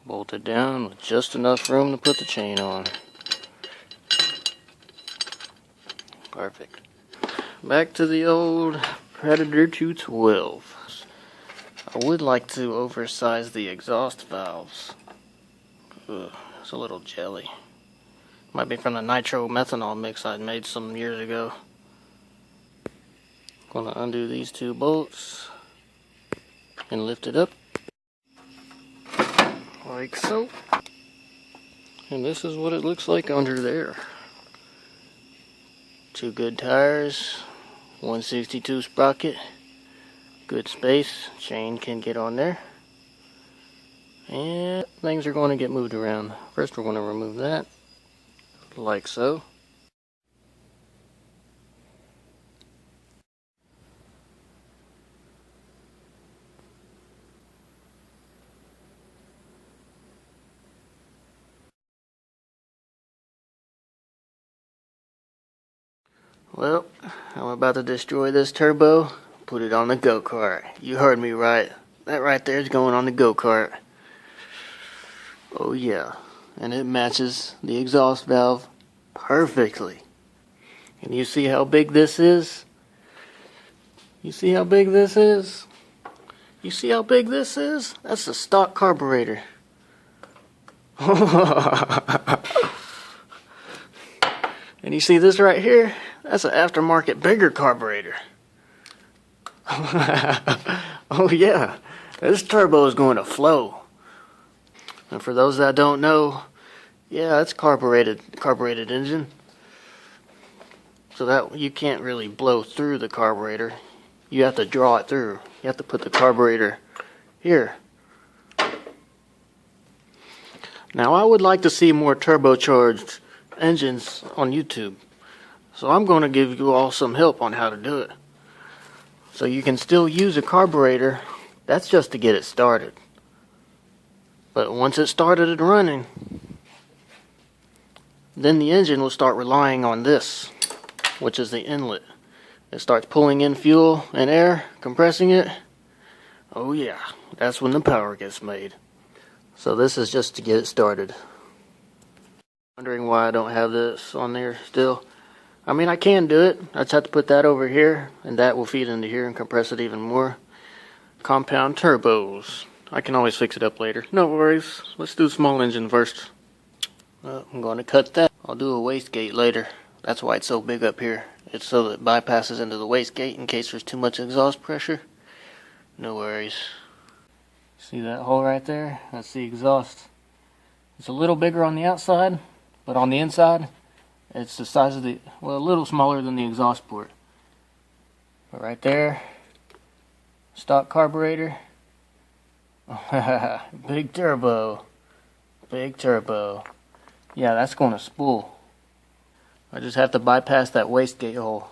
Bolted down with just enough room to put the chain on. Perfect. Back to the old Predator 212. I would like to oversize the exhaust valves. Ugh, it's a little jelly. Might be from the nitro-methanol mix I made some years ago. Gonna undo these two bolts and lift it up like so. And this is what it looks like under there. Two good tires, 162 sprocket, good space, chain can get on there. And things are going to get moved around. First we're going to remove that, like so. Well, I'm about to destroy this turbo, put it on the go-kart. You heard me right. That right there is going on the go-kart. Oh yeah, and it matches the exhaust valve perfectly. And you see how big this is? You see how big this is? You see how big this is? That's a stock carburetor. And you see this right here? That's an aftermarket bigger carburetor. Oh yeah, this turbo is going to flow. And for those that don't know, yeah, it's carbureted engine. So that you can't really blow through the carburetor. You have to draw it through. You have to put the carburetor here. Now I would like to see more turbocharged engines on YouTube. So I'm going to give you all some help on how to do it. So you can still use a carburetor. That's just to get it started. But once it started and running, then the engine will start relying on this, which is the inlet. It starts pulling in fuel and air, compressing it. Oh yeah, that's when the power gets made. So this is just to get it started. Wondering why I don't have this on there still. I mean, I can do it. I just have to put that over here, and that will feed into here and compress it even more. Compound turbos. I can always fix it up later. No worries. Let's do small engine first. I'm going to cut that. I'll do a wastegate later. That's why it's so big up here. It's so that it bypasses into the wastegate in case there's too much exhaust pressure. No worries. See that hole right there? That's the exhaust. It's a little bigger on the outside, but on the inside, it's the size of the, well, a little smaller than the exhaust port. But right there, stock carburetor. Big turbo. Big turbo. Yeah, that's going to spool. I just have to bypass that wastegate hole.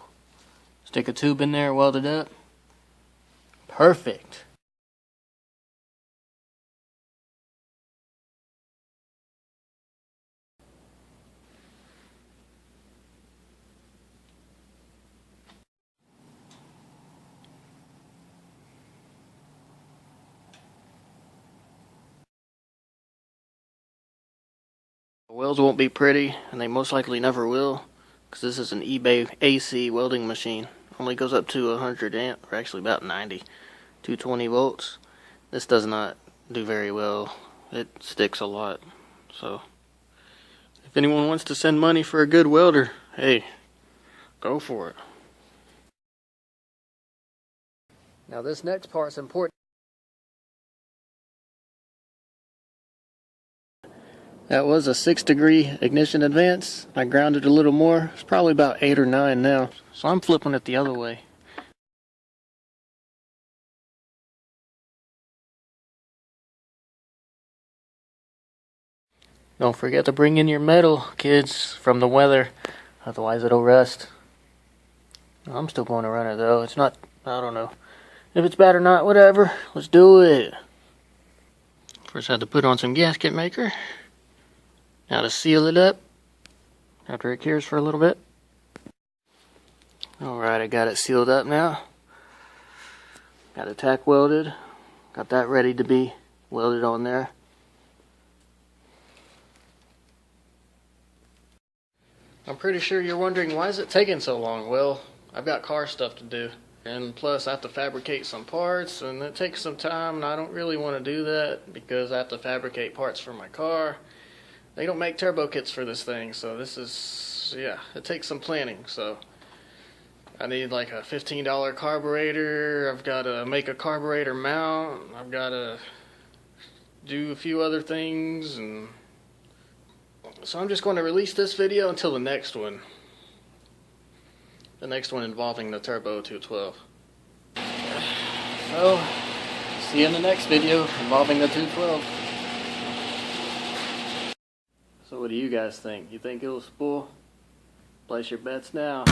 Stick a tube in there, weld it up. Perfect. The welds won't be pretty, and they most likely never will, because this is an eBay AC welding machine. Only goes up to 100 amp, or actually about 90, 220 volts. This does not do very well. It sticks a lot. So, if anyone wants to send money for a good welder, hey, go for it. Now this next part's important. That was a 6-degree ignition advance. I grounded a little more. It's probably about 8 or 9 now. So I'm flipping it the other way. Don't forget to bring in your metal, kids, from the weather. Otherwise it'll rust. I'm still going to run it though. It's not, I don't know. If it's bad or not, whatever. Let's do it. First I had to put on some gasket maker. Now to seal it up, after it cures for a little bit. Alright, I got it sealed up now. Got it tack welded. Got that ready to be welded on there. I'm pretty sure you're wondering, why is it taking so long? Well, I've got car stuff to do. And plus I have to fabricate some parts, and it takes some time, and I don't really want to do that because I have to fabricate parts for my car. They don't make turbo kits for this thing, so this is, yeah, it takes some planning. So I need like a $15 carburetor. I've got to make a carburetor mount. I've got to do a few other things, and so I'm just going to release this video until the next one. The next one involving the Turbo 212. So, see you in the next video involving the 212. So what do you guys think? You think it'll spool? Place your bets now.